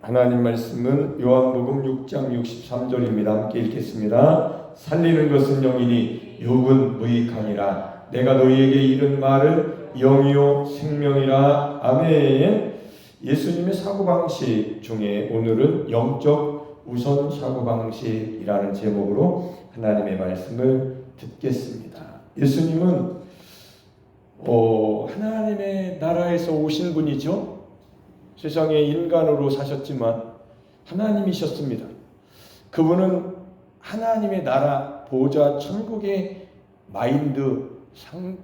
하나님 말씀은 요한복음 6장 63절입니다. 함께 읽겠습니다. 살리는 것은 영이니 육은 무익하니라. 내가 너희에게 이른 말은 영이요 생명이라. 아멘. 예수님의 사고방식 중에 오늘은 영적 우선 사고방식이라는 제목으로 하나님의 말씀을 듣겠습니다. 예수님은 하나님의 나라에서 오신 분이죠. 세상에 인간으로 사셨지만 하나님이셨습니다. 그분은 하나님의 나라, 보좌, 천국의 마인드,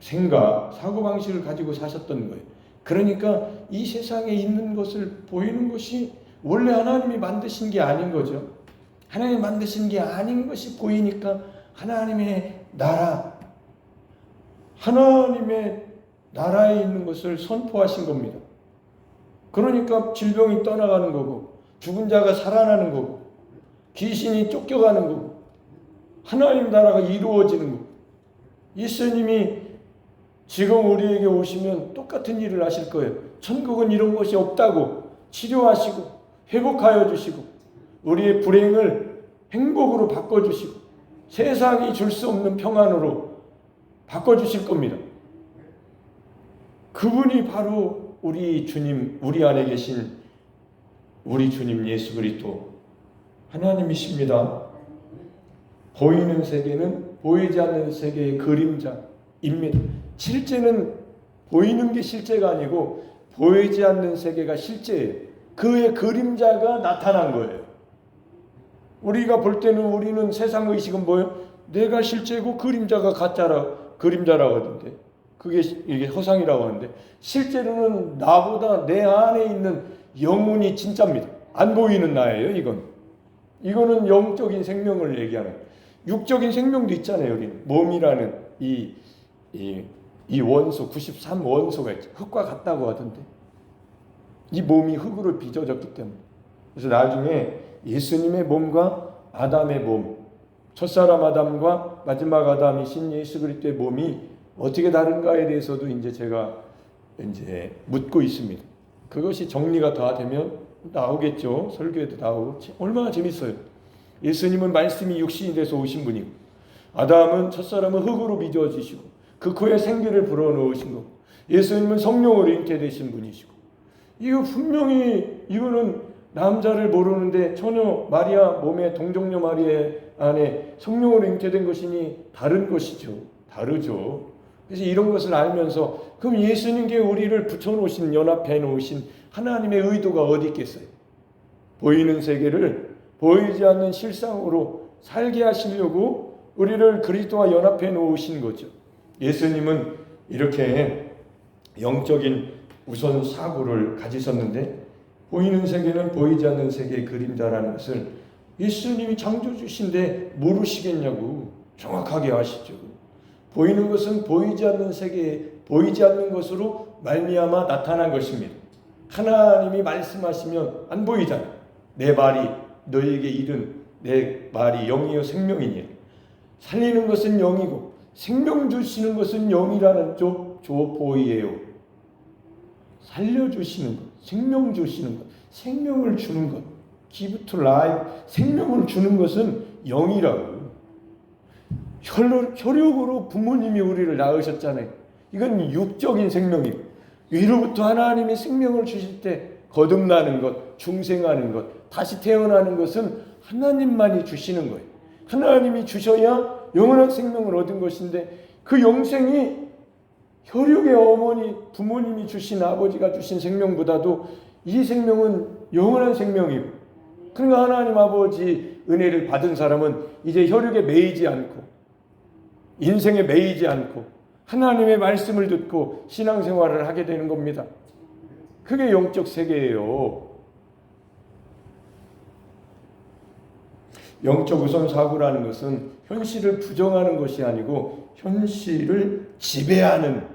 생각, 사고방식을 가지고 사셨던 거예요. 그러니까 이 세상에 있는 것을 보이는 것이 원래 하나님이 만드신 게 아닌 거죠. 하나님이 만드신 게 아닌 것이 보이니까 하나님의 나라, 하나님의 나라에 있는 것을 선포하신 겁니다. 그러니까 질병이 떠나가는 거고, 죽은 자가 살아나는 거고, 귀신이 쫓겨가는 거고, 하나님 나라가 이루어지는 거고. 예수님이 지금 우리에게 오시면 똑같은 일을 하실 거예요. 천국은 이런 것이 없다고 치료하시고 회복하여 주시고 우리의 불행을 행복으로 바꿔주시고 세상이 줄 수 없는 평안으로 바꿔주실 겁니다. 그분이 바로 우리 주님, 우리 안에 계신 우리 주님 예수 그리스도 하나님이십니다. 보이는 세계는 보이지 않는 세계의 그림자입니다. 실제는 보이는 게 실제가 아니고 보이지 않는 세계가 실제예요. 그의 그림자가 나타난 거예요. 우리가 볼 때는 우리는 세상 의식은 뭐예요? 내가 실제고 그림자가 그림자라고 하던데, 그게 이게 허상이라고 하는데, 실제로는 나보다 내 안에 있는 영혼이 진짜입니다. 안 보이는 나예요. 이거는 영적인 생명을 얘기하는. 육적인 생명도 있잖아요. 우리는 몸이라는 이 원소 93원소가 있죠. 흙과 같다고 하던데, 이 몸이 흙으로 빚어졌기 때문에. 그래서 나중에 예수님의 몸과 아담의 몸, 첫사람 아담과 마지막 아담이신 예수 그리스도의 몸이 어떻게 다른가에 대해서도 제가 묻고 있습니다. 그것이 정리가 다 되면 나오겠죠. 설교에도 나오고. 얼마나 재밌어요. 예수님은 말씀이 육신이 돼서 오신 분이고, 아담은 첫사람은 흙으로 빚어지시고 그 코에 생기를 불어넣으신 거고, 예수님은 성령으로 잉태되신 분이시고, 이거 분명히 이거는 남자를 모르는데 처녀 마리아 몸에 동정녀 마리아 안에 성령으로 잉태된 것이니 다른 것이죠. 다르죠. 그래서 이런 것을 알면서 그럼 예수님께 우리를 붙여놓으신, 연합해 놓으신 하나님의 의도가 어디 있겠어요? 보이는 세계를 보이지 않는 실상으로 살게 하시려고 우리를 그리스도와 연합해 놓으신 거죠. 예수님은 이렇게 영적인 우선 사고를 가지셨는데, 보이는 세계는 보이지 않는 세계의 그림자라는 것을 예수님이 창조주신데 모르시겠냐고 정확하게 아시죠. 보이는 것은 보이지 않는 세계에 보이지 않는 것으로 말미암아 나타난 것입니다. 하나님이 말씀하시면 안 보이잖아요. 내 말이 너희에게 이른 내 말이 영이요 생명이니, 살리는 것은 영이고 생명 주시는 것은 영이라는 조보이예요. 살려주시는 것, 생명 주시는 것, 생명을 주는 것, give to life, 생명을 주는 것은 영이라고. 혈육으로 부모님이 우리를 낳으셨잖아요. 이건 육적인 생명이고, 위로부터 하나님이 생명을 주실 때 거듭나는 것, 중생하는 것, 다시 태어나는 것은 하나님만이 주시는 거예요. 하나님이 주셔야 영원한 생명을 얻은 것인데, 그 영생이 혈육의 어머니, 부모님이 주신, 아버지가 주신 생명보다도 이 생명은 영원한 생명이고, 그러니까 하나님 아버지 은혜를 받은 사람은 이제 혈육에 매이지 않고 인생에 매이지 않고 하나님의 말씀을 듣고 신앙생활을 하게 되는 겁니다. 그게 영적 세계예요. 영적 우선 사고라는 것은 현실을 부정하는 것이 아니고 현실을 지배하는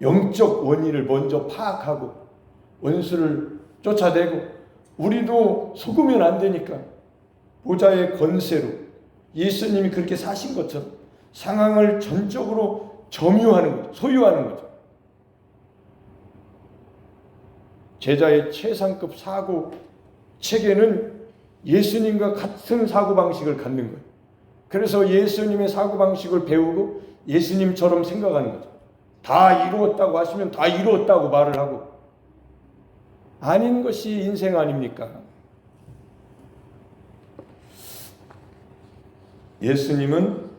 영적 원인을 먼저 파악하고 원수를 쫓아내고, 우리도 속으면 안 되니까 보좌의 권세로 예수님이 그렇게 사신 것처럼 상황을 전적으로 점유하는 거죠. 소유하는 거죠. 제자의 최상급 사고 책에는 예수님과 같은 사고방식을 갖는 거예요. 그래서 예수님의 사고방식을 배우고 예수님처럼 생각하는 거죠. 다 이루었다고 하시면 다 이루었다고 말을 하고, 아닌 것이 인생 아닙니까? 예수님은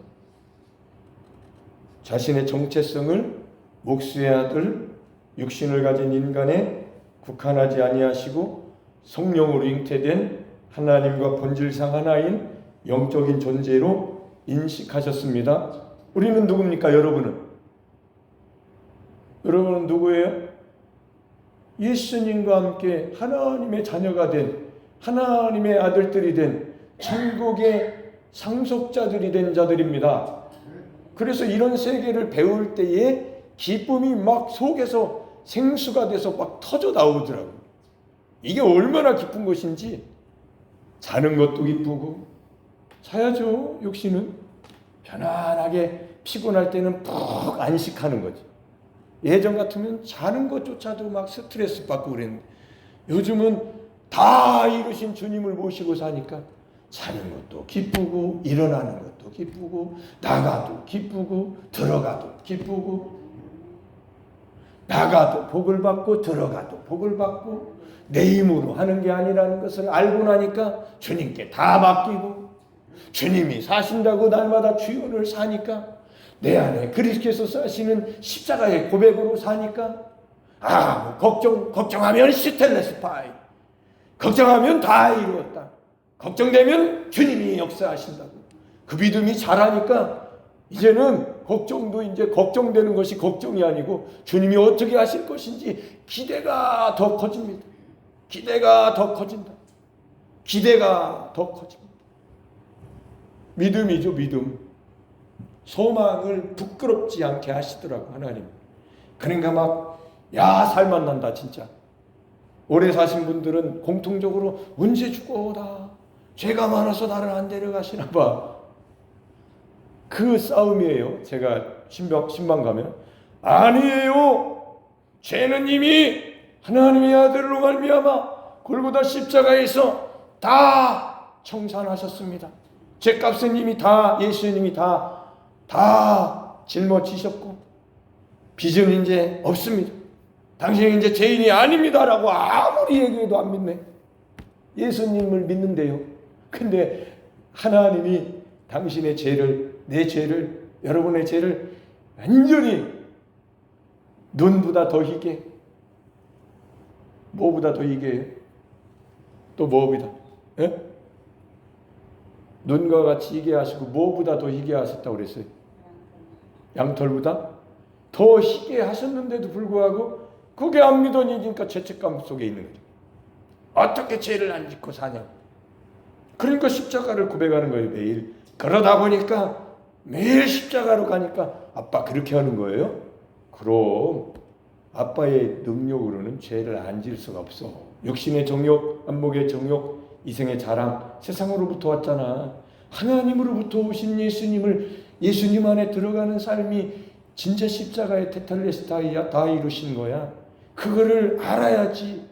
자신의 정체성을 목수의 아들, 육신을 가진 인간에 국한하지 아니하시고 성령으로 잉태된 하나님과 본질상 하나인 영적인 존재로 인식하셨습니다. 우리는 누굽니까? 여러분은 누구예요? 예수님과 함께 하나님의 자녀가 된, 하나님의 아들들이 된, 천국의 상속자들이 된 자들입니다. 그래서 이런 세계를 배울 때에 기쁨이 막 속에서 생수가 돼서 막 터져 나오더라고요. 이게 얼마나 기쁜 것인지. 자는 것도 기쁘고, 자야죠. 육신은 편안하게 피곤할 때는 푹 안식하는 거지. 예전 같으면 자는 것조차도 막 스트레스 받고 그랬는데, 요즘은 다 이루신 주님을 모시고 사니까 자는 것도 기쁘고, 일어나는 것도 기쁘고, 나가도 기쁘고, 들어가도 기쁘고, 나가도 복을 받고 들어가도 복을 받고, 내 힘으로 하는 게 아니라는 것을 알고 나니까 주님께 다 맡기고, 주님이 사신다고 날마다 주연을 사니까, 내 안에 그리스도께서 사시는 십자가의 고백으로 사니까, 걱정하면 시텔레스파이, 걱정하면 다 이루었다, 걱정되면 주님이 역사하신다고 그 믿음이 자라니까, 이제는 걱정도 이제 걱정되는 것이 걱정이 아니고 주님이 어떻게 하실 것인지 기대가 더 커집니다. 기대가 더 커진다. 기대가 더 커집니다. 믿음이죠, 믿음. 소망을 부끄럽지 않게 하시더라고, 하나님. 그러니까 막 살만 난다, 진짜. 오래 사신 분들은 공통적으로 언제 죽어오다, 죄가 많아서 나를 안 데려가시나 봐. 그 싸움이에요. 제가 신방 가면 아니에요. 죄는 이미 하나님의 아들로 말미암아 골고다 십자가에서 다 청산하셨습니다. 죄값은 이미 다 예수님이 다 짊어지셨고, 빚은 이제 없습니다. 당신은 이제 죄인이 아닙니다라고 아무리 얘기해도 안 믿네. 예수님을 믿는데요. 근데 하나님이 당신의 죄를, 내 죄를, 여러분의 죄를 완전히 눈보다 더 희게, 뭐보다 더 희게, 또 뭐보다, 눈과 같이 희게 하시고 뭐보다 더 희게 하셨다고 그랬어요? 양털보다 더 희게 하셨는데도 불구하고 그게 안 믿어지니까 죄책감 속에 있는 거죠. 어떻게 죄를 안 짓고 사냐. 그러니까 십자가를 고백하는 거예요, 매일. 그러다 보니까 매일 십자가로 가니까 아빠 그렇게 하는 거예요? 그럼 아빠의 능력으로는 죄를 안 지을 수가 없어. 육신의 정욕, 안목의 정욕, 이생의 자랑, 세상으로부터 왔잖아. 하나님으로부터 오신 예수님 안에 들어가는 삶이 진짜 십자가의 테텔레스타이야, 다 이루신 거야. 그거를 알아야지.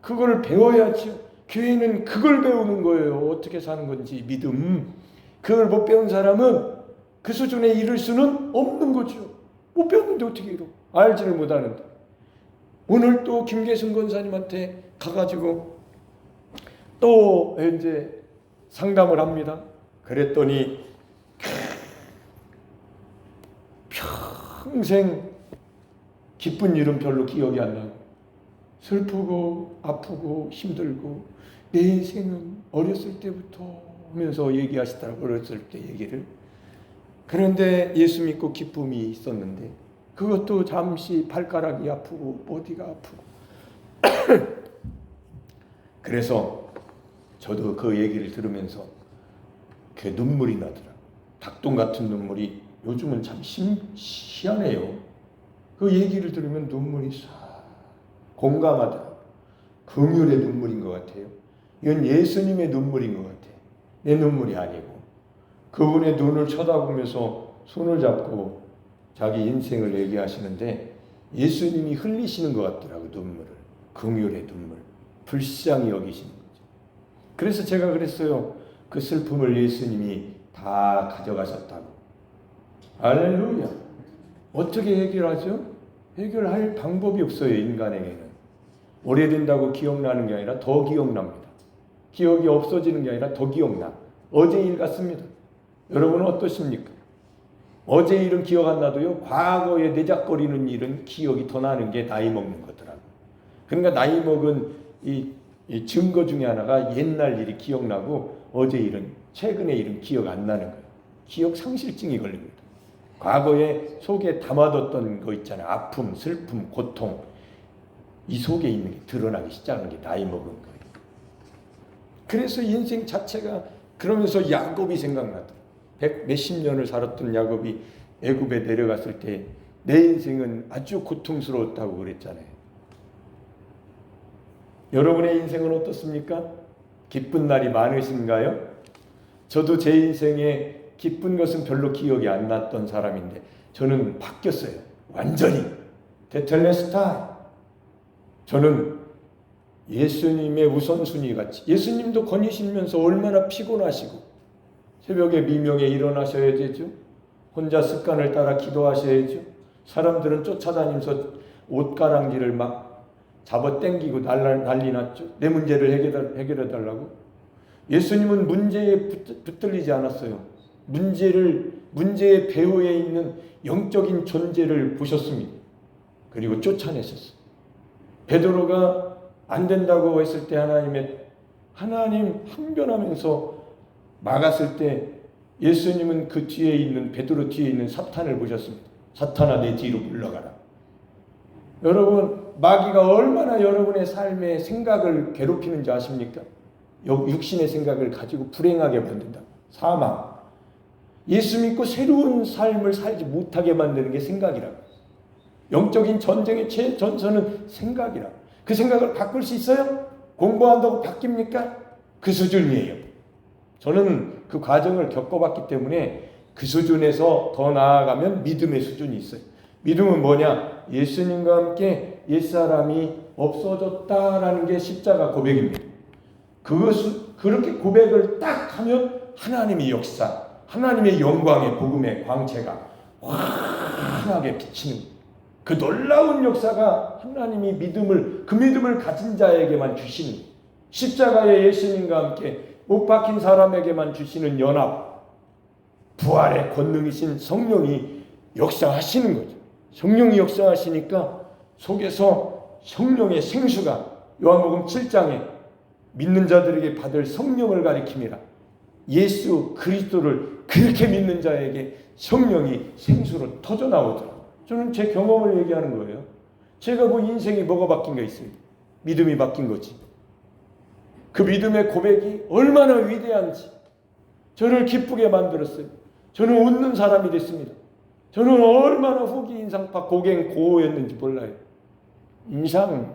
그걸 배워야지. 교회는 그걸 배우는 거예요. 어떻게 사는 건지, 믿음. 그걸 못 배운 사람은 그 수준에 이를 수는 없는 거죠. 못 배웠는데 어떻게 이뤄? 알지를 못하는데. 오늘 또 김계순 권사님한테 가가지고 또 이제 상담을 합니다. 그랬더니 평생 기쁜 일은 별로 기억이 안 나고, 슬프고 아프고 힘들고, 내 인생은 어렸을 때부터 하면서 얘기하시더라고요. 어렸을 때 얘기를. 그런데 예수 믿고 기쁨이 있었는데 그것도 잠시 발가락이 아프고 어디가 아프고 그래서 저도 그 얘기를 들으면서 그 눈물이 나더라고요. 닭똥 같은 눈물이. 요즘은 참 희한해요. 그 얘기를 들으면 눈물이 싹 공감하더라고요. 긍휼의 눈물인 것 같아요. 이건 예수님의 눈물인 것 같아요. 내 눈물이 아니고. 그분의 눈을 쳐다보면서 손을 잡고 자기 인생을 얘기하시는데 예수님이 흘리시는 것 같더라고요. 눈물을. 긍휼의 눈물. 불쌍히 여기시는 거죠. 그래서 제가 그랬어요. 그 슬픔을 예수님이 다 가져가셨다고. 할렐루야. 어떻게 해결하죠? 해결할 방법이 없어요. 인간에게는. 오래된다고 기억나는 게 아니라 더 기억납니다. 기억이 없어지는 게 아니라 더 기억나. 어제 일 같습니다. 여러분은 어떠십니까? 어제 일은 기억 안 나도요, 과거에 내작거리는 일은 기억이 더 나는 게 나이 먹는 거더라고요. 그러니까 나이 먹은 이 증거 중에 하나가 옛날 일이 기억나고 어제 일은, 최근의 일은 기억 안 나는 거예요. 기억 상실증이 걸립니다. 과거에 속에 담아뒀던 거 있잖아요. 아픔, 슬픔, 고통. 이 속에 있는 게 드러나기 시작하는 게 나이 먹은 거예요. 그래서 인생 자체가, 그러면서 야곱이 생각나더라고요. 몇십 년을 살았던 야곱이 애굽에 내려갔을 때 내 인생은 아주 고통스러웠다고 그랬잖아요. 여러분의 인생은 어떻습니까? 기쁜 날이 많으신가요? 저도 제 인생에 기쁜 것은 별로 기억이 안 났던 사람인데 저는 바뀌었어요. 완전히. 테텔레스타이. 저는 예수님의 우선순위 같이, 예수님도 거니시면서 얼마나 피곤하시고 새벽에 미명에 일어나셔야 되죠. 혼자 습관을 따라 기도하셔야죠. 사람들은 쫓아다니면서 옷가랑지를 막 잡아당기고 난리 났죠. 내 문제를 해결해 달라고. 예수님은 문제에 붙들리지 않았어요. 문제의 배후에 있는 영적인 존재를 보셨습니다. 그리고 쫓아내셨어요. 베드로가 안 된다고 했을 때 하나님 항변하면서 막았을 때 예수님은 그 뒤에 있는, 베드로 뒤에 있는 사탄을 보셨습니다. 사탄아, 내 뒤로 물러가라. 여러분, 마귀가 얼마나 여러분의 삶의 생각을 괴롭히는지 아십니까? 육신의 생각을 가지고 불행하게 만든다. 사망. 예수 믿고 새로운 삶을 살지 못하게 만드는 게 생각이라고. 영적인 전쟁의 최전선은 생각이라고. 그 생각을 바꿀 수 있어요? 공부한다고 바뀝니까? 그 수준이에요. 저는 그 과정을 겪어봤기 때문에 그 수준에서 더 나아가면 믿음의 수준이 있어요. 믿음은 뭐냐? 예수님과 함께 옛사람이 없어졌다라는 게 십자가 고백입니다. 그렇게 고백을 딱 하면 하나님의 역사, 하나님의 영광의 복음의 광채가 환하게 비치는 그 놀라운 역사가 하나님이 그 믿음을 가진 자에게만 주시는, 십자가의 예수님과 함께 못 박힌 사람에게만 주시는 연합, 부활의 권능이신 성령이 역사하시는 거죠. 성령이 역사하시니까 속에서 성령의 생수가, 요한복음 7장에 믿는 자들에게 받을 성령을 가리킵니다. 예수 그리스도를 그렇게 믿는 자에게 성령이 생수로 터져 나오더라고요. 저는 제 경험을 얘기하는 거예요. 제가 뭐 인생이 뭐가 바뀐 게 있습니까? 믿음이 바뀐 거지. 그 믿음의 고백이 얼마나 위대한지 저를 기쁘게 만들었어요. 저는 웃는 사람이 됐습니다. 저는 얼마나 후기 인상파 고갱 고였는지 몰라요. 인상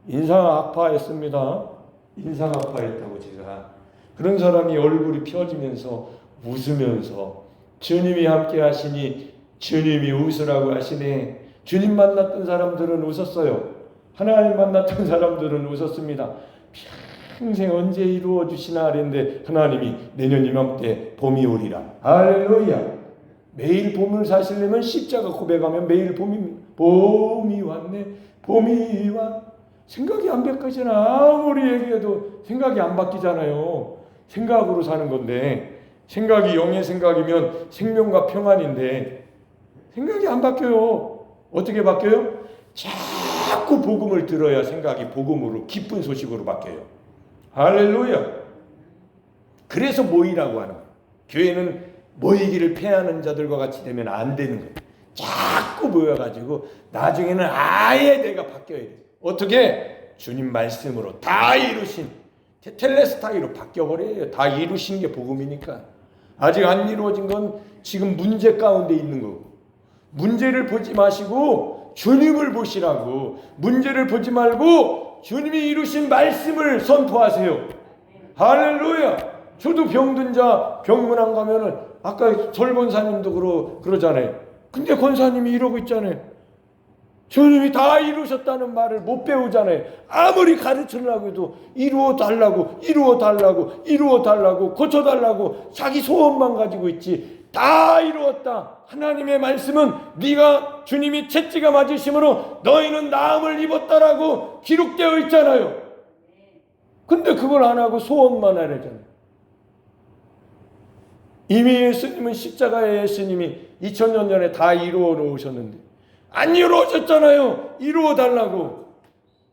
악파였습니다. 인상 악파였다고 제가. 그런 사람이 얼굴이 펴지면서 웃으면서 주님이 함께 하시니 주님이 웃으라고 하시네. 주님 만났던 사람들은 웃었어요. 하나님 만났던 사람들은 웃었습니다. 평생 언제 이루어 주시나 그랬는데 하나님이 내년 이맘때 봄이 오리라. 할렐루야. 매일 봄을 사시려면 십자가 고백하면 매일 봄이 왔네. 봄이 왔. 생각이 안 바뀌잖아. 아무리 얘기해도 생각이 안 바뀌잖아요. 생각으로 사는 건데, 생각이 영의 생각이면 생명과 평안인데 생각이 안 바뀌어요. 어떻게 바뀌어요? 자꾸 복음을 들어야 생각이 복음으로, 기쁜 소식으로 바뀌어요. 할렐루야. 그래서 모이라고 하는 거예요. 교회는 모이기를 패하는 자들과 같이 되면 안 되는 거예요. 자꾸 모여가지고 나중에는 아예 내가 바뀌어야 돼요. 어떻게? 주님 말씀으로 다 이루신 테텔레스타이로 바뀌어버려요. 다 이루신 게 복음이니까. 아직 안 이루어진 건 지금 문제 가운데 있는 거고. 문제를 보지 마시고 주님을 보시라고. 문제를 보지 말고 주님이 이루신 말씀을 선포하세요. 할렐루야. 저도 병든 자 병문안 가면은 아까 절 권사님도 그러잖아요. 근데 권사님이 이러고 있잖아요. 주님이 다 이루셨다는 말을 못 배우잖아요. 아무리 가르치려고 해도 이루어 달라고, 이루어 달라고, 이루어 달라고, 고쳐 달라고 자기 소원만 가지고 있지. 다 이루었다. 하나님의 말씀은 네가 주님이 채찍가 맞으심으로 너희는 나음을 입었다라고 기록되어 있잖아요. 근데 그걸 안 하고 소원만 하려잖아요. 이미 예수님은 십자가의 예수님이 2000년 전에 다 이루어 놓으셨는데 안 이루어졌잖아요. 이루어 달라고.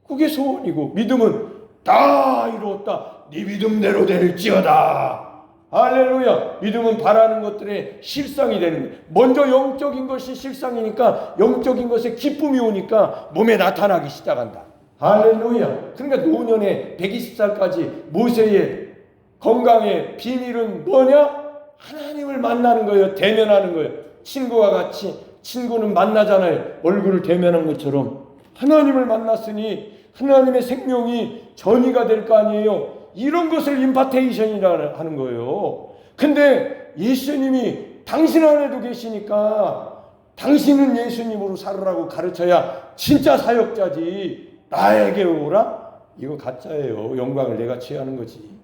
그게 소원이고, 믿음은 다 이루었다. 네 믿음대로 될지어다. 할렐루야. 믿음은 바라는 것들의 실상이 되는 거예요. 먼저 영적인 것이 실상이니까 영적인 것에 기쁨이 오니까 몸에 나타나기 시작한다. 할렐루야. 그러니까 노년에 120살까지 모세의 건강의 비밀은 뭐냐? 하나님을 만나는 거예요. 대면하는 거예요. 친구와 같이, 친구는 만나잖아요. 얼굴을 대면한 것처럼 하나님을 만났으니 하나님의 생명이 전이가 될 거 아니에요. 이런 것을 임파테이션이라 하는 거예요. 근데 예수님이 당신 안에도 계시니까 당신은 예수님으로 살으라고 가르쳐야 진짜 사역자지. 나에게 오라? 이거 가짜예요. 영광을 내가 취하는 거지.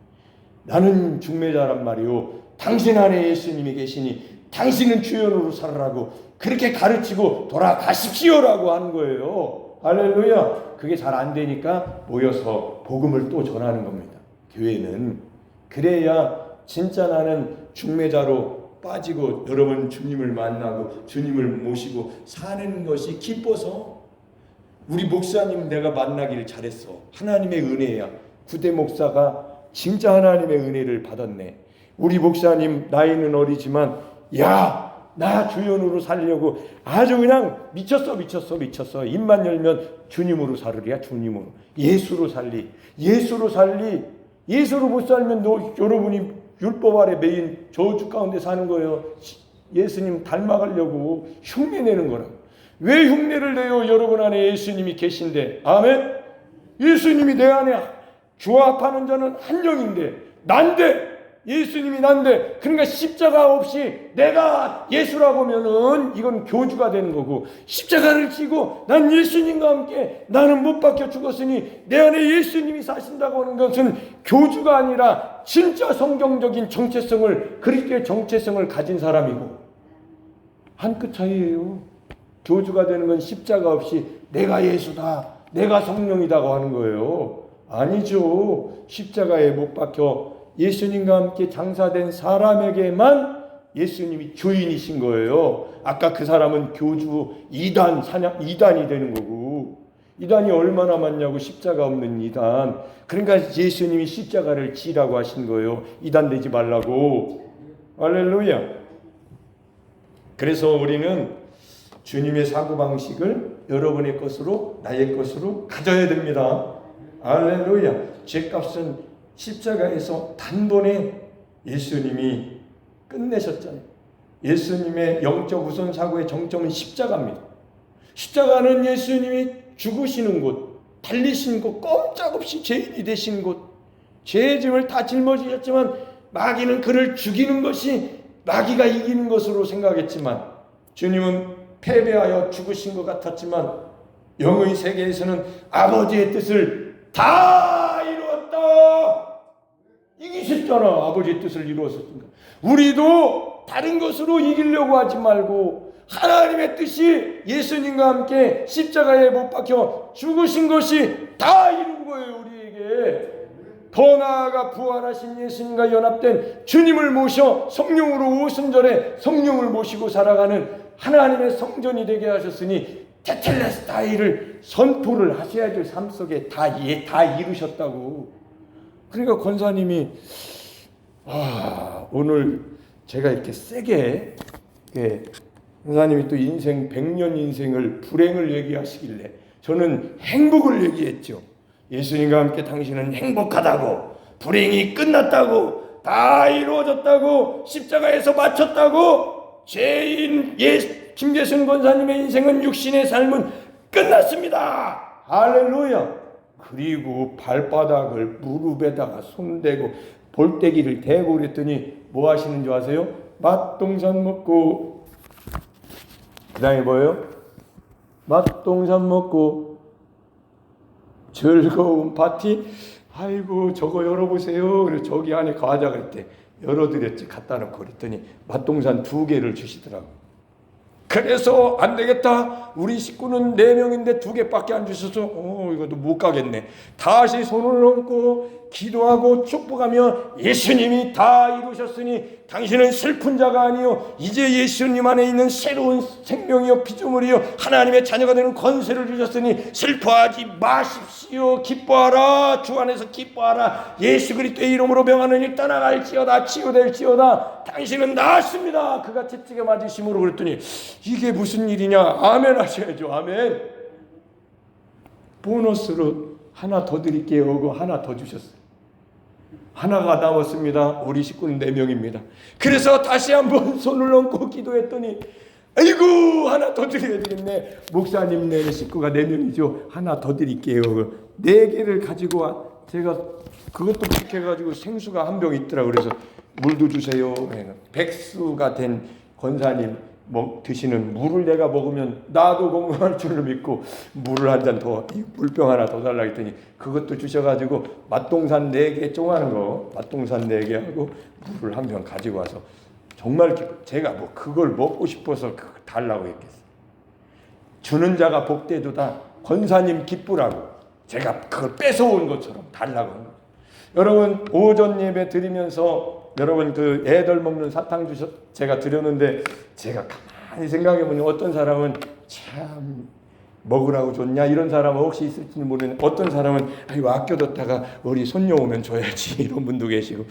나는 중매자란 말이요. 당신 안에 예수님이 계시니 당신은 주연으로 살으라고 그렇게 가르치고 돌아가십시오라고 하는 거예요. 할렐루야. 그게 잘 안 되니까 모여서 복음을 또 전하는 겁니다. 교회는 그래야 진짜 나는 중매자로 빠지고 여러분 주님을 만나고 주님을 모시고 사는 것이 기뻐서. 우리 목사님 내가 만나기를 잘했어. 하나님의 은혜야. 구대 목사가 진짜 하나님의 은혜를 받았네. 우리 목사님 나이는 어리지만 나 주연으로 살려고 아주 그냥 미쳤어. 입만 열면 주님으로 살으랴. 주님으로. 예수로 살리. 예수로 못 살면 여러분이 율법 아래 매인 저주 가운데 사는 거예요. 예수님 닮아가려고 흉내 내는 거라. 왜 흉내를 내요? 여러분 안에 예수님이 계신데. 아멘. 예수님이 내 안에 조합하는 자는 한 영인데 난데, 예수님이 난데, 그러니까 십자가 없이 내가 예수라고 하면은 이건 교주가 되는 거고, 십자가를 지고 난 예수님과 함께 나는 못 박혀 죽었으니 내 안에 예수님이 사신다고 하는 것은 교주가 아니라 진짜 성경적인 정체성을, 그리스도의 정체성을 가진 사람이고, 한 끗 차이예요. 교주가 되는 건 십자가 없이 내가 예수다, 내가 성령이다고 하는 거예요. 아니죠. 십자가에 못 박혀 예수님과 함께 장사된 사람에게만 예수님이 주인이신 거예요. 아까 그 사람은 교주 이단이 되는 거고, 이단이 얼마나 많냐고. 십자가 없는 이단. 그러니까 예수님이 십자가를 지라고 하신 거예요. 이단 되지 말라고. 할렐루야. 그래서 우리는 주님의 사고방식을 여러분의 것으로, 나의 것으로 가져야 됩니다. 할렐루야. 죄값은 십자가에서 단번에 예수님이 끝내셨잖아요. 예수님의 영적 우선 사고의 정점은 십자가입니다. 십자가는 예수님이 죽으시는 곳, 달리신 곳, 꼼짝없이 죄인이 되신 곳, 죄의 짐을 다 짊어지셨지만 마귀는 그를 죽이는 것이 마귀가 이기는 것으로 생각했지만 주님은 패배하여 죽으신 것 같았지만 영의 세계에서는 아버지의 뜻을 다 이루었다. 이기셨잖아. 아버지의 뜻을 이루었으니까. 우리도 다른 것으로 이기려고 하지 말고 하나님의 뜻이 예수님과 함께 십자가에 못 박혀 죽으신 것이 다 이룬 거예요. 우리에게. 더 나아가 부활하신 예수님과 연합된 주님을 모셔 성령으로 오순절에 성령을 모시고 살아가는 하나님의 성전이 되게 하셨으니 테텔레스타이를 선포를 하셔야 될 삶 속에 다 이루셨다고. 그러니까 권사님이 오늘 제가 이렇게 세게 권사님이 또 인생 100년 인생을 불행을 얘기하시길래 저는 행복을 얘기했죠. 예수님과 함께 당신은 행복하다고, 불행이 끝났다고, 다 이루어졌다고, 십자가에서 마쳤다고. 죄인 김재순 권사님의 인생은 육신의 삶은 끝났습니다. 할렐루야. 그리고 발바닥을 무릎에다가 손대고 볼때기를 대고 그랬더니 뭐 하시는 줄 아세요? 맛동산 먹고 그 다음에 뭐예요? 맛동산 먹고 즐거운 파티. 아이고 저거 열어보세요. 그래서 저기 안에 과자가 있대. 열어드렸지. 갖다 놓고 그랬더니 맛동산 2개를 주시더라고. 그래서 안 되겠다. 우리 식구는 4명인데 2개밖에 안 주셔서 이것도 못 가겠네. 다시 손을 얹고 기도하고 축복하며 예수님이 다 이루셨으니 당신은 슬픈 자가 아니요 이제 예수님 안에 있는 새로운 생명이요 피조물이요 하나님의 자녀가 되는 권세를 주셨으니 슬퍼하지 마십시오. 기뻐하라. 주 안에서 기뻐하라. 예수 그리스도의 이름으로 병하느니 떠나갈지어다. 치유될지어다. 당신은 나았습니다. 그가 채찍에 맞으심으로. 그랬더니 이게 무슨 일이냐. 아멘 하셔야죠. 아멘. 보너스로 하나 더 드릴게요 하고 하나 더 주셨어요. 하나가 남았습니다. 우리 식구는 4명입니다. 그래서 다시 한번 손을 얹고 기도했더니 아이고 하나 더 드려야 되겠네. 목사님 네 식구가 4명이죠. 하나 더 드릴게요. 4개를 가지고 와. 제가 그것도 그렇게 생수가 한 병 있더라고요. 그래서 물도 주세요. 백수가 된 권사님 드시는 물을 내가 먹으면 나도 건강할 줄로 믿고 물을 한 잔 더, 물병 하나 더 달라 했더니 그것도 주셔가지고 맛동산 4개 쪼가는 거 맛동산 4개 하고 물을 한 병 가지고 와서 정말 제가 그걸 먹고 싶어서 달라고 했겠어요. 주는 자가 복되도다. 권사님 기쁘라고 제가 그걸 뺏어온 것처럼 달라고 한 거예요. 여러분 오전 예배 드리면서 여러분 그 애들 먹는 사탕 제가 드렸는데 제가 가만히 생각해보니 어떤 사람은 참 먹으라고 줬냐 이런 사람은 혹시 있을지는 모르는데 어떤 사람은 아이고 아껴뒀다가 우리 손녀 오면 줘야지 이런 분도 계시고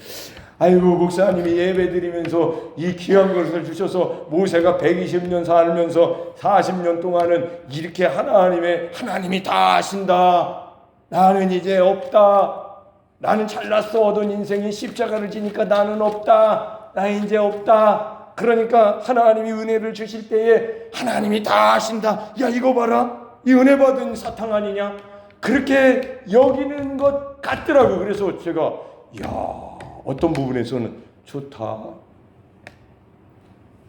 아이고 목사님이 예배 드리면서 이 귀한 것을 주셔서 모세가 120년 살면서 40년 동안은 이렇게 하나님이 다 하신다. 나는 이제 없다. 나는 잘났어. 얻은 인생이 십자가를 지니까 나는 없다. 나 이제 없다. 그러니까 하나님이 은혜를 주실 때에 하나님이 다 하신다. 야 이거 봐라. 이 은혜 받은 사탕 아니냐. 그렇게 여기는 것 같더라고요. 그래서 제가 어떤 부분에서는 좋다.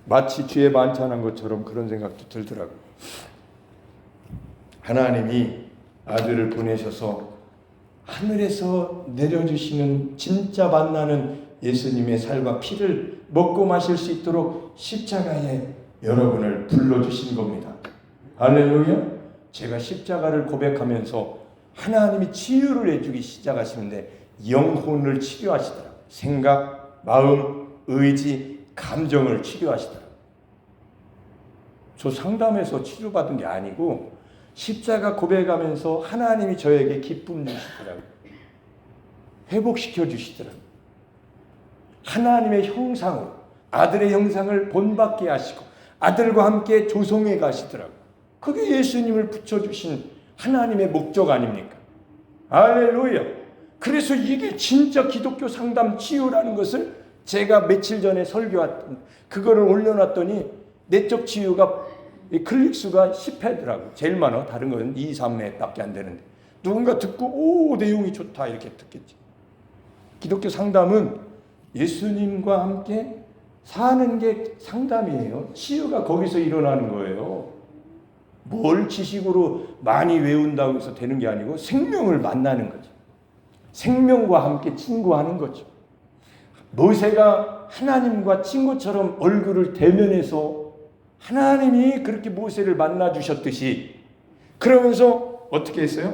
마치 주에 만찬한 것처럼 그런 생각도 들더라고요. 하나님이 아들을 보내셔서 하늘에서 내려주시는 진짜 만나는 예수님의 살과 피를 먹고 마실 수 있도록 십자가에 여러분을 불러주신 겁니다. 할렐루야. 제가 십자가를 고백하면서 하나님이 치유를 해주기 시작하시는데 영혼을 치료하시더라고요. 생각, 마음, 의지, 감정을 치료하시더라고요. 저 상담에서 치료받은 게 아니고 십자가 고백하면서 하나님이 저에게 기쁨 주시더라고요. 회복시켜 주시더라고요. 하나님의 형상으로 아들의 형상을 본받게 하시고 아들과 함께 조성해 가시더라고요. 그게 예수님을 붙여주신 하나님의 목적 아닙니까? 할렐루야. 그래서 이게 진짜 기독교 상담 치유라는 것을 제가 며칠 전에 설교했던 그거를 올려놨더니 내적 치유가 클릭수가 10회더라고. 제일 많아. 다른 거는 2, 3회밖에 안 되는데 누군가 듣고 내용이 좋다 이렇게 듣겠지. 기독교 상담은 예수님과 함께 사는 게 상담이에요. 치유가 거기서 일어나는 거예요. 뭘 지식으로 많이 외운다고 해서 되는 게 아니고 생명을 만나는 거죠. 생명과 함께 친구하는 거죠. 모세가 하나님과 친구처럼 얼굴을 대면해서 하나님이 그렇게 모세를 만나 주셨듯이 그러면서 어떻게 했어요?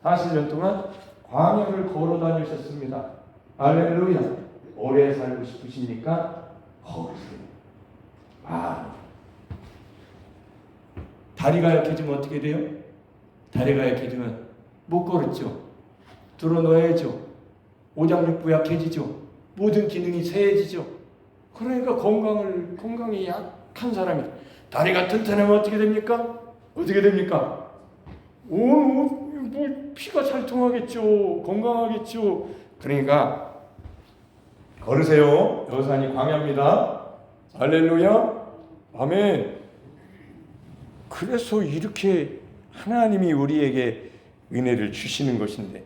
40년 동안 광야를 걸어 다니셨습니다. 할렐루야. 오래 살고 싶으십니까? 다리가 약해지면 어떻게 돼요? 다리가 약해지면 못 걸었죠. 들어놓아야죠. 오장육부 약해지죠. 모든 기능이 쇠해지죠. 그러니까 건강이 약한 사람이 다리가 튼튼하면 어떻게 됩니까? 어떻게 됩니까? 피가 잘 통하겠죠. 건강하겠죠. 그러니까 걸으세요. 여산이 광야입니다. 할렐루야. 아멘. 그래서 이렇게 하나님이 우리에게 은혜를 주시는 것인데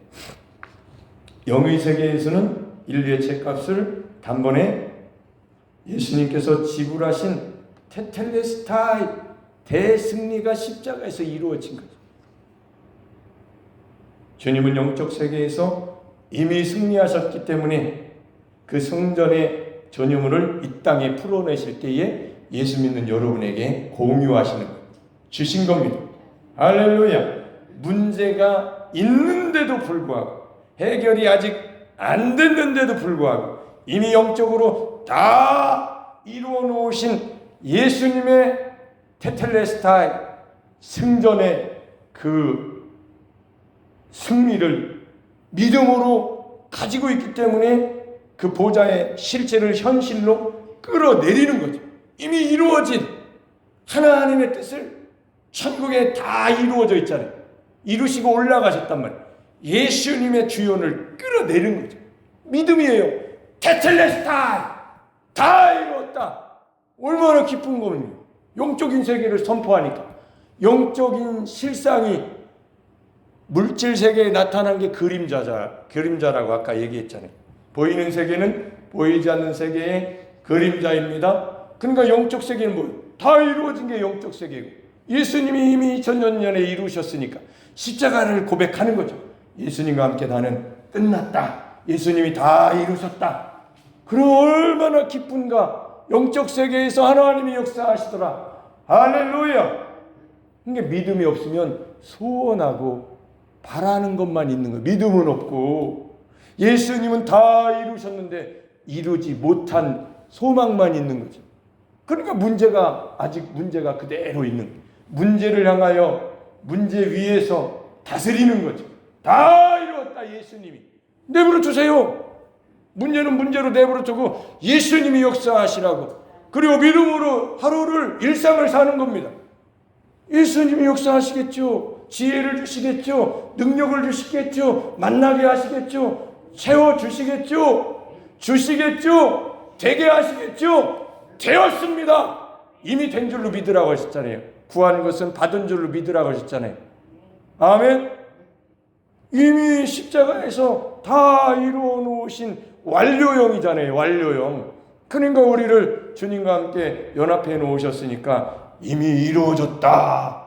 영의 세계에서는 인류의 죄값을 단번에 예수님께서 지불하신 대승리가 십자가에서 이루어진 거죠. 주님은 영적 세계에서 이미 승리하셨기 때문에 그 성전의 전유물을 이 땅에 풀어내실 때에 예수 믿는 여러분에게 공유하시는 것, 주신 겁니다. 할렐루야. 문제가 있는데도 불구하고, 해결이 아직 안 됐는데도 불구하고 이미 영적으로 다 이루어 놓으신 예수님의 테텔레스타이 승전의 그 승리를 믿음으로 가지고 있기 때문에 그 보좌의 실체를 현실로 끌어내리는 거죠. 이미 이루어진 하나님의 뜻을 천국에 다 이루어져 있잖아요. 이루시고 올라가셨단 말이에요. 예수님의 주연을 끌어내는 거죠. 믿음이에요. 테텔레스타이 다 이루었다. 얼마나 기쁜 거군요. 영적인 세계를 선포하니까. 영적인 실상이 물질 세계에 나타난 게 그림자라고 아까 얘기했잖아요. 보이는 세계는 보이지 않는 세계의 그림자입니다. 그러니까 영적 세계는 뭐예요? 다 이루어진 게 영적 세계고, 예수님이 이미 2000년 전에 이루셨으니까 십자가를 고백하는 거죠. 예수님과 함께 나는 끝났다. 예수님이 다 이루셨다. 그럼 얼마나 기쁜가. 영적 세계에서 하나님이 역사하시더라. 할렐루야. 그러니까 믿음이 없으면 소원하고 바라는 것만 있는 거예요. 믿음은 없고, 예수님은 다 이루셨는데 이루지 못한 소망만 있는 거죠. 그러니까 아직 문제가 그대로 있는 거예요. 문제를 향하여 문제 위에서 다스리는 거죠. 다 이루었다. 예수님이 내버려 두세요. 문제는 문제로 내버려 두고 예수님이 역사하시라고. 그리고 믿음으로 하루를 일상을 사는 겁니다. 예수님이 역사하시겠죠. 지혜를 주시겠죠. 능력을 주시겠죠. 만나게 하시겠죠. 채워주시겠죠. 되게 하시겠죠. 되었습니다. 이미 된 줄로 믿으라고 하셨잖아요. 구하는 것은 받은 줄로 믿으라고 하셨잖아요. 아멘. 이미 십자가에서 다 이루어 놓으신 완료형이잖아요. 완료형. 그러니까 우리를 주님과 함께 연합해 놓으셨으니까 이미 이루어졌다.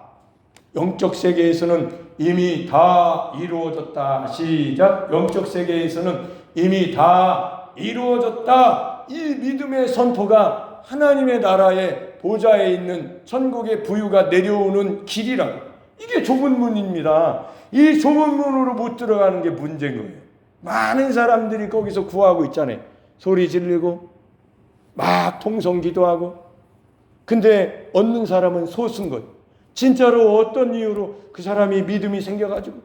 영적 세계에서는 이미 다 이루어졌다. 시작. 영적 세계에서는 이미 다 이루어졌다. 이 믿음의 선포가 하나님의 나라의 보좌에 있는 천국의 부유가 내려오는 길이라고. 이게 좁은 문입니다. 이 좁은 문으로 못 들어가는 게 문제인 거예요. 많은 사람들이 거기서 구하고 있잖아요. 소리 지르고 막 통성기도하고. 근데 얻는 사람은 소수인 거예요. 진짜로 어떤 이유로 그 사람이 믿음이 생겨가지고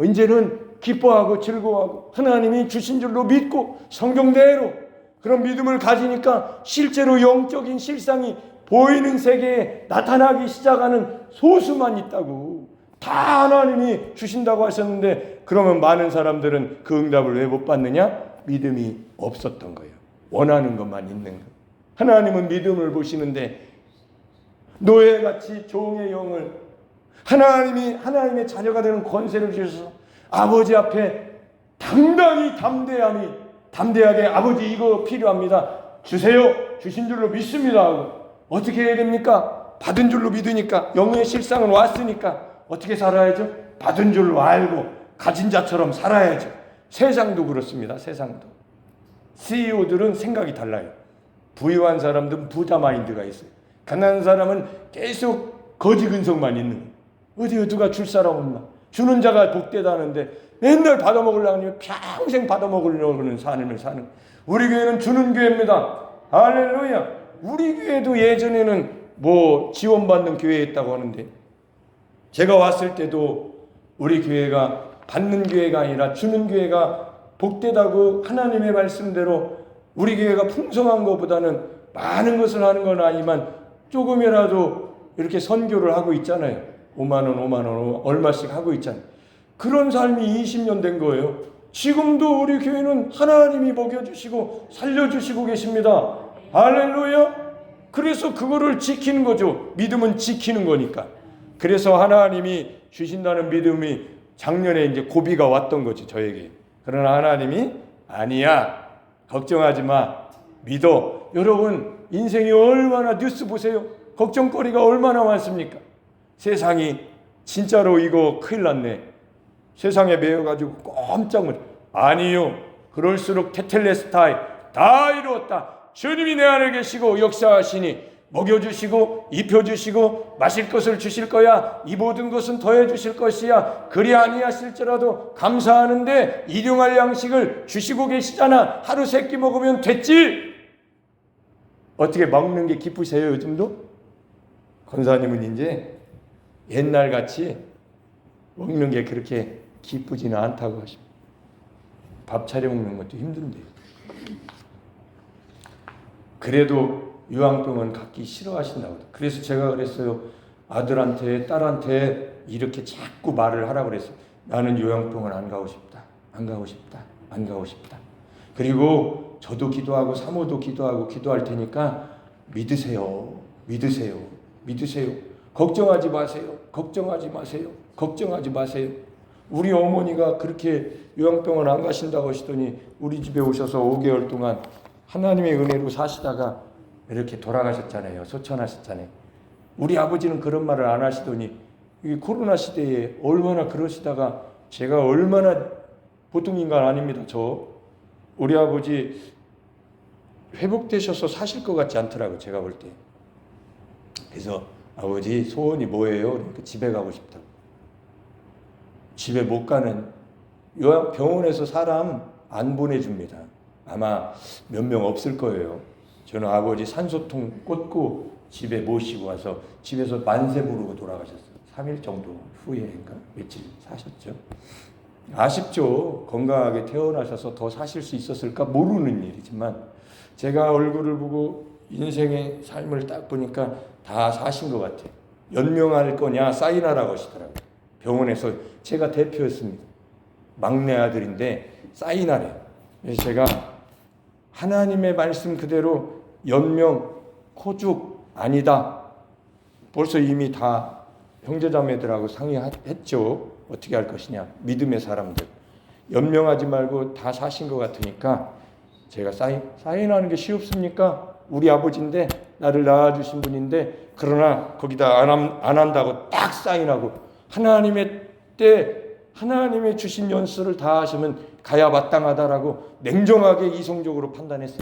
이제는 기뻐하고 즐거워하고 하나님이 주신 줄로 믿고 성경대로 그런 믿음을 가지니까 실제로 영적인 실상이 보이는 세계에 나타나기 시작하는 소수만 있다고. 다 하나님이 주신다고 하셨는데 그러면 많은 사람들은 그 응답을 왜 못 받느냐? 믿음이 없었던 거예요. 원하는 것만 있는 거예요. 하나님은 믿음을 보시는데 노예같이 종의 영을 하나님의 자녀가 되는 권세를 주셔서 아버지 앞에 당당히 담대하게 아버지 이거 필요합니다. 주세요. 주신 줄로 믿습니다 하고 어떻게 해야 됩니까? 받은 줄로 믿으니까 영의 실상은 왔으니까 어떻게 살아야죠? 받은 줄로 알고 가진 자처럼 살아야죠. 세상도 그렇습니다. 세상도. CEO들은 생각이 달라요. 부유한 사람들은 부자 마인드가 있어요. 가난한 사람은 계속 거지 근성만 있는 거예요. 어디에 누가 줄 사람 없나? 주는 자가 복되다는데 맨날 받아먹으려고 하면 평생 받아먹으려고는 삶을 사는. 우리 교회는 주는 교회입니다. 할렐루야. 우리 교회도 예전에는 지원받는 교회였다고 하는데 제가 왔을 때도 우리 교회가 받는 교회가 아니라 주는 교회가 복되다고 하나님의 말씀대로 우리 교회가 풍성한 것보다는 많은 것을 하는 건 아니지만 조금이라도 이렇게 선교를 하고 있잖아요. 5만 원 얼마씩 하고 있잖아요. 그런 삶이 20년 된 거예요. 지금도 우리 교회는 하나님이 먹여주시고 살려주시고 계십니다. 할렐루야. 그래서 그거를 지키는 거죠. 믿음은 지키는 거니까. 그래서 하나님이 주신다는 믿음이 작년에 이제 고비가 왔던 거지 저에게. 그러나 하나님이 아니야. 걱정하지 마. 믿어. 여러분 인생이 얼마나 뉴스 보세요. 걱정거리가 얼마나 많습니까? 세상이 진짜로 이거 큰일 났네. 세상에 매여가지고 꼼짝 못. 아니요. 그럴수록 테텔레스타이 다 이루었다. 주님이 내 안에 계시고 역사하시니 먹여주시고 입혀주시고 마실 것을 주실 거야. 이 모든 것은 더해주실 것이야. 그리 아니하실지라도 감사하는데 일용할 양식을 주시고 계시잖아. 하루 3끼 먹으면 됐지. 어떻게 먹는 게 기쁘세요 요즘도? 권사님은 이제 옛날같이 먹는 게 그렇게 기쁘지는 않다고 하십니다. 밥 차려 먹는 것도 힘든데요. 그래도 요양병원 갖기 싫어하신다고. 그래서 제가 그랬어요. 아들한테 딸한테 이렇게 자꾸 말을 하라고 그랬어요. 나는 요양병원 안 가고 싶다. 안 가고 싶다. 안 가고 싶다. 그리고 저도 기도하고 사모도 기도하고 기도할 테니까 믿으세요. 믿으세요. 믿으세요. 걱정하지 마세요. 걱정하지 마세요. 걱정하지 마세요. 우리 어머니가 그렇게 요양병원 안 가신다고 하시더니 우리 집에 오셔서 5개월 동안 하나님의 은혜로 사시다가 이렇게 돌아가셨잖아요. 소천하셨잖아요. 우리 아버지는 그런 말을 안 하시더니 이 코로나 시대에 얼마나 그러시다가 제가 얼마나 보통 인간 아닙니다. 우리 아버지 회복되셔서 사실 것 같지 않더라고요. 제가 볼 때. 그래서 아버지 소원이 뭐예요? 그러니까 집에 가고 싶다고. 집에 못 가는 병원에서 사람 안 보내줍니다. 아마 몇 명 없을 거예요. 저는 아버지 산소통 꽂고 집에 모시고 와서 집에서 만세 부르고 돌아가셨어요. 3일 정도 후에인가 며칠 사셨죠. 아쉽죠. 건강하게 태어나셔서 더 사실 수 있었을까 모르는 일이지만 제가 얼굴을 보고 인생의 삶을 딱 보니까 다 사신 것 같아요. 연명할 거냐 사인하라고 하시더라고요. 병원에서 제가 대표였습니다. 막내 아들인데 사인하래요. 그래서 제가 하나님의 말씀 그대로 연명, 코죽 아니다. 벌써 이미 다 형제자매들하고 상의했죠. 어떻게 할 것이냐. 믿음의 사람들. 연명하지 말고 다 사신 것 같으니까 제가 사인하는 게 쉬웠습니까? 우리 아버지인데 나를 낳아주신 분인데 그러나 거기다 안 한다고 딱 사인하고 하나님의 때 하나님의 주신 연수를 다 하시면 가야 마땅하다라고 냉정하게 이성적으로 판단했어요.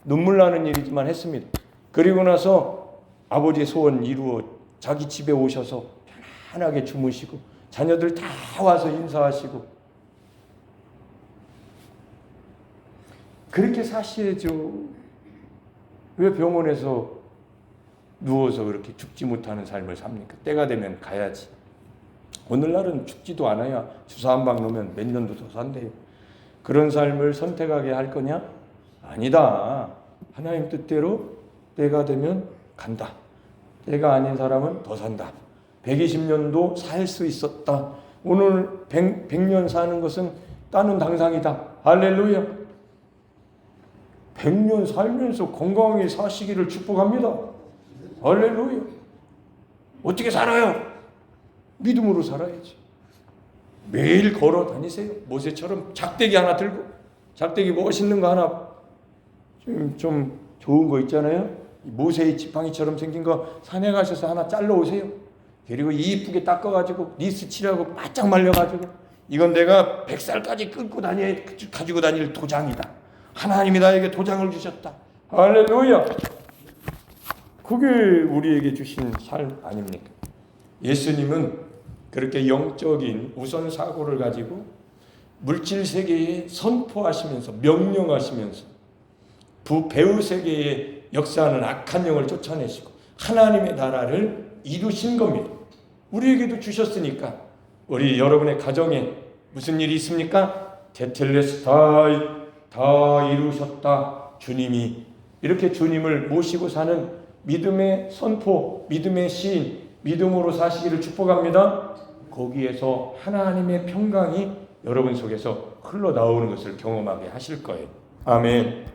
눈물 나는 일이지만 했습니다. 그리고 나서 아버지의 소원 이루어 자기 집에 오셔서 편안하게 주무시고 자녀들 다 와서 인사하시고 그렇게 사셔야죠. 왜 병원에서 누워서 그렇게 죽지 못하는 삶을 삽니까? 때가 되면 가야지. 오늘날은 죽지도 않아야 주사 한 방 놓으면 몇 년도 더 산대요. 그런 삶을 선택하게 할 거냐? 아니다. 하나님 뜻대로 때가 되면 간다. 때가 아닌 사람은 더 산다. 120년도 살 수 있었다. 오늘 100년 사는 것은 따는 당상이다. 할렐루야. 100년 살면서 건강하게 사시기를 축복합니다. 할렐루야. 어떻게 살아요? 믿음으로 살아야지. 매일 걸어 다니세요. 모세처럼 작대기 하나 들고, 작대기 멋있는 거 하나 좀 좋은 거 있잖아요. 모세의 지팡이처럼 생긴 거 산에 가셔서 하나 잘라 오세요. 그리고 이쁘게 닦아가지고 니스 칠하고 바짝 말려가지고 이건 내가 100살까지 끊고 가지고 다닐 도장이다. 하나님이 나에게 도장을 주셨다. 할렐루야. 그게 우리에게 주신 삶 아닙니까? 예수님은 그렇게 영적인 우선 사고를 가지고 물질 세계에 선포하시면서 명령하시면서 배우 세계에 역사하는 악한 영을 쫓아내시고 하나님의 나라를 이루신 겁니다. 우리에게도 주셨으니까 우리 여러분의 가정에 무슨 일이 있습니까? 테텔레스타이 다 이루셨다. 주님이 이렇게 주님을 모시고 사는 믿음의 선포, 믿음의 시인, 믿음으로 사시기를 축복합니다. 거기에서 하나님의 평강이 여러분 속에서 흘러나오는 것을 경험하게 하실 거예요. 아멘.